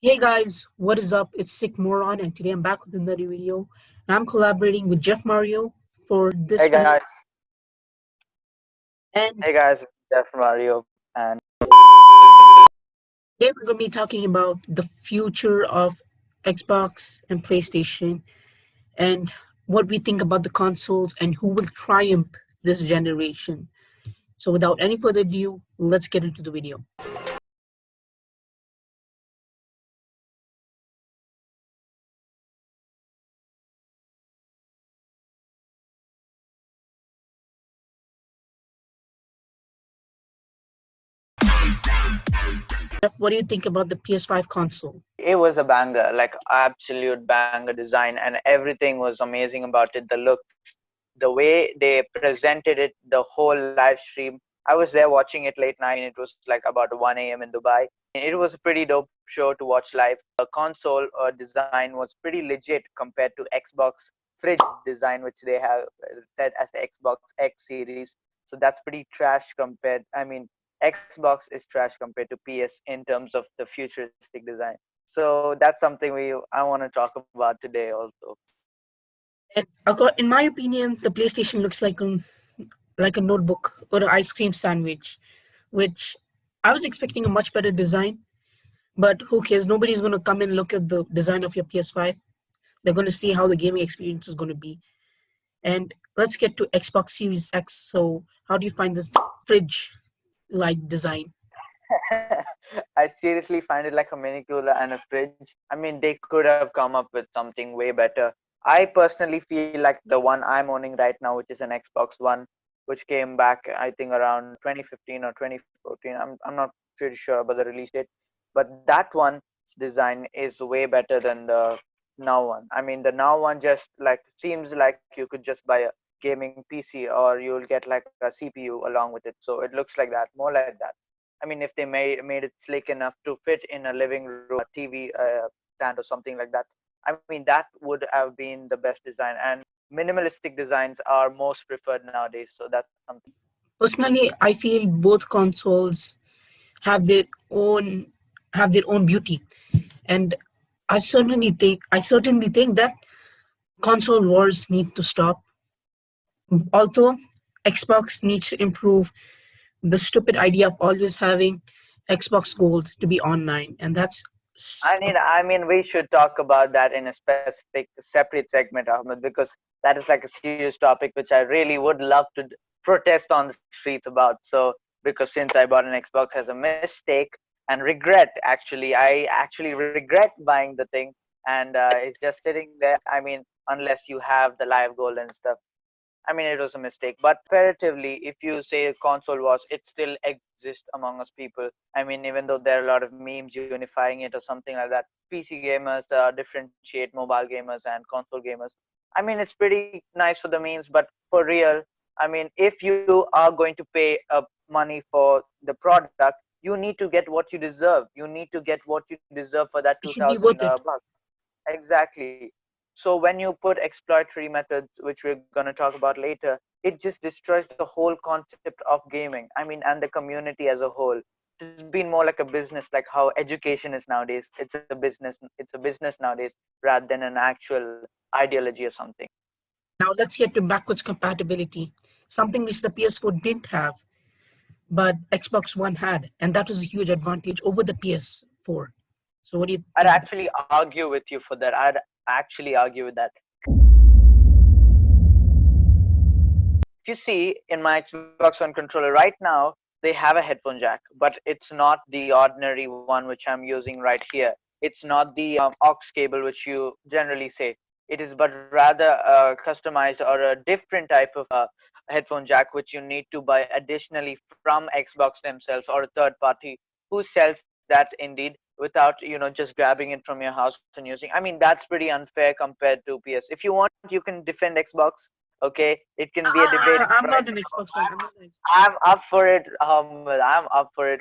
Hey guys, what is up? It's Sick Moron, and today I'm back with another video. And I'm collaborating with Jeff Mario for this Hey video. guys, And hey guys, Jeff Mario, and today we're going to be talking about the future of Xbox and PlayStation and what we think about the consoles and who will triumph this generation. So, without any further ado, let's get into the video. Jeff, what do you think about the PS5 console? it was a banger, like absolute banger design, and everything was amazing about it. The look, the way they presented it, the whole live stream. I was there watching it late night. It was like about 1 a.m. in Dubai. It was a pretty dope show to watch live. The console design was pretty legit compared to Xbox fridge design, which they have said as the Xbox X series. So that's pretty trash compared. I mean, Xbox is trash compared to PS in terms of the futuristic design. So that's something I want to talk about today also. And in my opinion, the PlayStation looks like a notebook or an ice cream sandwich, which I was expecting a much better design. But who cares? Nobody's going to come and look at the design of your PS5. They're going to see how the gaming experience is going to be. And let's get to Xbox Series X. So, how do you find this fridge like design? I seriously find it like a mini cooler and a fridge. I mean, they could have come up with something way better. I personally feel like the one I'm owning right now, which is an Xbox One, which came back, I think, around 2015 or 2014. I'm not pretty sure about the release date, but that one's design is way better than the now one. I mean, the now one just like seems like you could just buy a gaming PC or you'll get like a CPU along with it. So it looks like that, more like that. I mean, if they made it slick enough to fit in a living room, a TV stand or something like that, I mean, that would have been the best design. And minimalistic designs are most preferred nowadays. So that's something. Personally, I feel both consoles have their own have their own beauty, and I certainly think that console wars need to stop. Although Xbox needs to improve the stupid idea of always having Xbox Gold to be online, and that's I mean, we should talk about that in a specific, separate segment, Ahmed, because that is like a serious topic which I really would love to protest on the streets about. So, because since I bought an Xbox as a mistake and regret, actually, I actually regret buying the thing, and it's just sitting there. I mean, unless you have the live gold and stuff. I mean, it was a mistake. But comparatively, if you say console wars, it still exists among us people. I mean, even though there are a lot of memes unifying it or something like that, PC gamers differentiate mobile gamers and console gamers. I mean, it's pretty nice for the memes, but for real, I mean, if you are going to pay money for the product, you need to get what you deserve. You need to get what you deserve for that it should be 2000 worth it. bucks. Exactly. So when you put exploratory methods, which we're going to talk about later, it just destroys the whole concept of gaming. I mean, and the community as a whole. It's been more like a business, like how education is nowadays. It's a business. It's a business nowadays rather than an actual ideology or something. Now let's get to backwards compatibility, something which the PS4 didn't have, but Xbox One had, and that was a huge advantage over the PS4. So what do you I'd think about? actually argue with you for that. I'd actually argue with that. If you see in my Xbox One controller right now, they have a headphone jack, but it's not the ordinary one which I'm using right here. It's not the aux cable which you generally say. It is but rather customized or a different type of headphone jack which you need to buy additionally from Xbox themselves or a third party who sells that indeed without just grabbing it from your house and using. I mean, that's pretty unfair compared to PS. If you want, you can defend Xbox. Okay, it can be a debate I'm right not an now. Xbox fan. I'm not an I'm up for it, Ahmed. I'm up for it.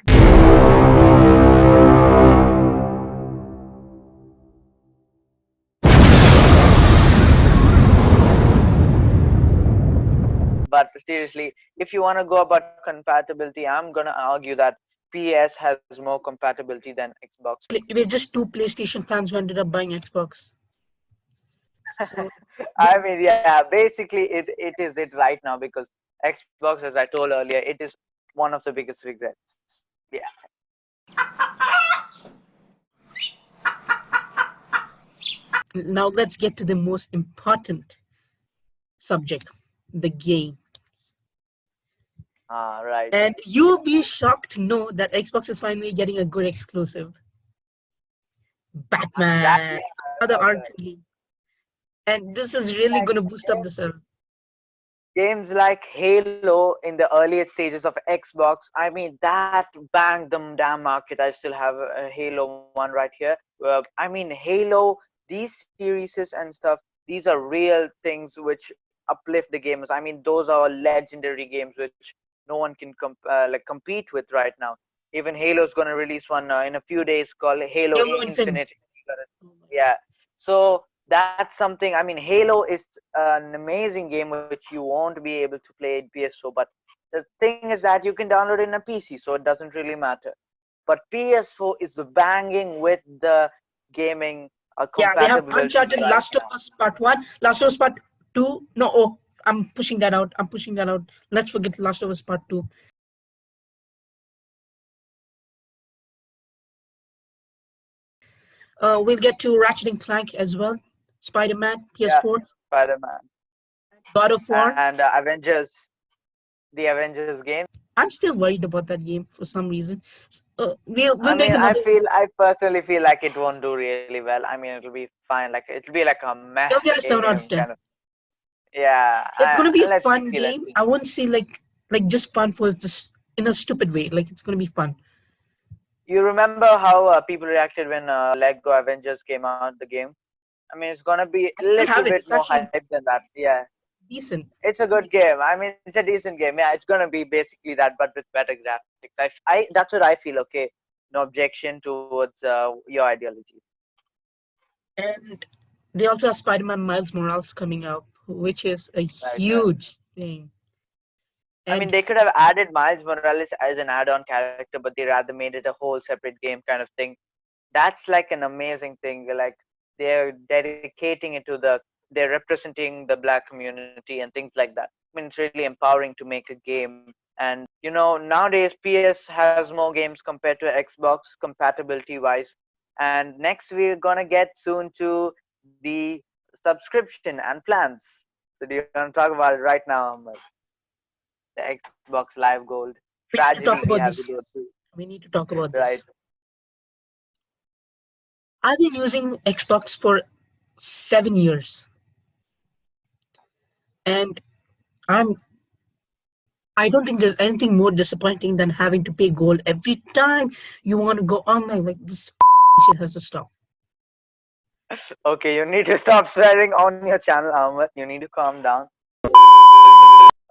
But seriously, if you want to go about compatibility, I'm gonna argue that PS has more compatibility than Xbox. We're just two PlayStation fans who ended up buying Xbox. So I mean, yeah, basically it is it right now because Xbox, as I told earlier, it is one of the biggest regrets. Yeah. now let's get to the most important subject, the game. Right. And you'll be shocked to know that Xbox is finally getting a good exclusive. Batman, Exactly. I another heard that. arcade game. And this is really Like going to boost up the sales. games like Halo in the earliest stages of Xbox, I mean, that banged the damn market. I still have a Halo one right here. I mean, Halo, these series and stuff, these are real things which uplift the gamers. I mean, those are legendary games which no one can compete with right now. Even Halo's going to release one in a few days called Halo Halo Infinite. Infinite. Oh my Yeah. So that's something. I mean, Halo is an amazing game which you won't be able to play in PS4, but the thing is that you can download it in a PC, so it doesn't really matter. But PS4 is banging with the gaming Yeah, they have compatibility Uncharted, right Last of Us Part 1, Last of Us Part 2. No, oh, I'm pushing that out. I'm pushing that out. Let's forget Last of Us Part 2. We'll get to Ratchet and Clank as well. Spider-Man, now. Yeah, PS4, Spider-Man God of War. and the Avengers game. I'm still worried about that game for some reason. We'll I make mean, another. I personally feel like it won't do really well. I mean, it'll be fine. Like it'll be like a meh We'll get a game 7 out kind of of. 10. Yeah, It's gonna be a let's see. fun Let's see. game. I wouldn't say like just fun for just in a stupid way. Like it's gonna be fun. You remember how people reacted when Lego Avengers came out, the game? I mean, it's gonna be a I still little have it. bit It's more actually hype than that. Yeah, decent. it's a good game. I mean, it's a decent game. Yeah, it's gonna be basically that, but with better graphics. That's what I feel. Okay, no objection towards your ideology. And they also have Spider-Man Miles Morales coming out, which is a Right, right. huge thing. I mean, And they could have added Miles Morales as an add-on character, but they rather made it a whole separate game kind of thing. That's like an amazing thing. Like they're dedicating it to they're representing the black community and things like that. I mean, it's really empowering to make a game. And nowadays PS has more games compared to Xbox compatibility wise. And next we're gonna get soon to the subscription and plans. So do you want to talk about it right now, Ahmed? The Xbox Live Gold we need to tragedy talk we about have to this. go through, We need to talk about right? this. I've been using Xbox for 7 years, and I'm I don't think there's anything more disappointing than having to pay gold every time you want to go online. Like this shit has to stop. Okay, you need to stop swearing on your channel, Ahmed. You need to calm down.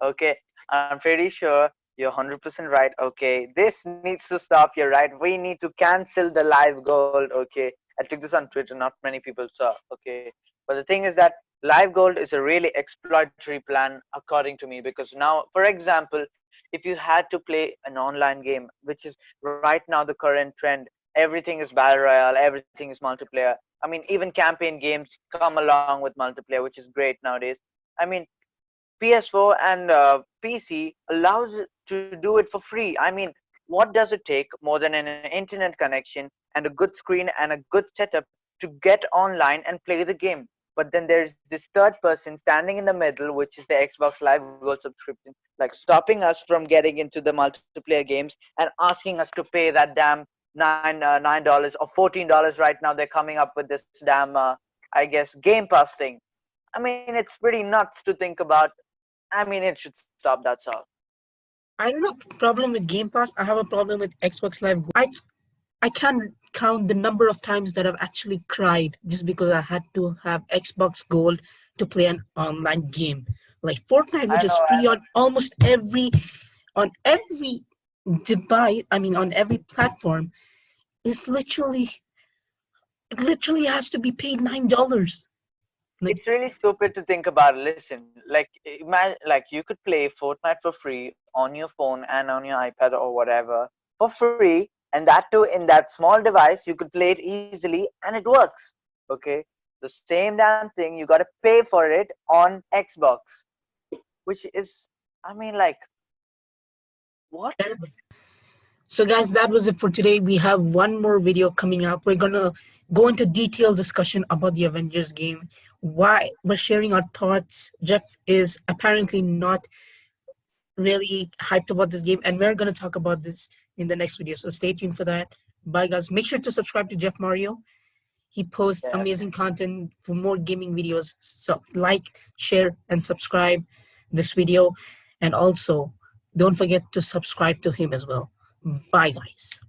Okay, I'm pretty sure you're 100% right. Okay, this needs to stop. You're right. We need to cancel the live gold. Okay, I took this on Twitter. Not many people saw. Okay, but the thing is that live gold is a really exploitatory plan, according to me, because now, for example, if you had to play an online game, which is right now the current trend, everything is battle royale, everything is multiplayer. I mean, even campaign games come along with multiplayer, which is great nowadays. I mean, PS4 and PC allows it to do it for free. I mean, what does it take more than an internet connection and a good screen and a good setup to get online and play the game? But then there's this third person standing in the middle, which is the Xbox Live Gold subscription, like stopping us from getting into the multiplayer games and asking us to pay that damn $9 or $14 right now. They're coming up with this damn I guess Game Pass thing. I mean, it's pretty nuts to think about. I mean, it should stop. That's all. I don't have a problem with Game Pass. I have a problem with Xbox Live. I can't count the number of times that I've actually cried just because I had to have Xbox Gold to play an online game. Like Fortnite, I which is know. free on every device, I mean on every platform, is literally it literally has to be paid $9. Like It's really stupid to think about. Listen, like imagine, like you could play Fortnite for free on your phone and on your iPad or whatever. for free, and that too in that small device. You could play it easily and it works. Okay, the same damn thing, you got to pay for it on Xbox, which is, I mean, like, what? Terrible. So guys, that was it for today. We have one more video coming up. We're gonna go into detailed discussion about the Avengers game. Why we're sharing our thoughts. Jeff is apparently not really hyped about this game, and we're gonna talk about this in the next video. So stay tuned for that. Bye guys. Make sure to subscribe to Jeff Mario. He posts Yes. amazing content for more gaming videos. So like, share, and subscribe this video. And also don't forget to subscribe to him as well. Bye guys.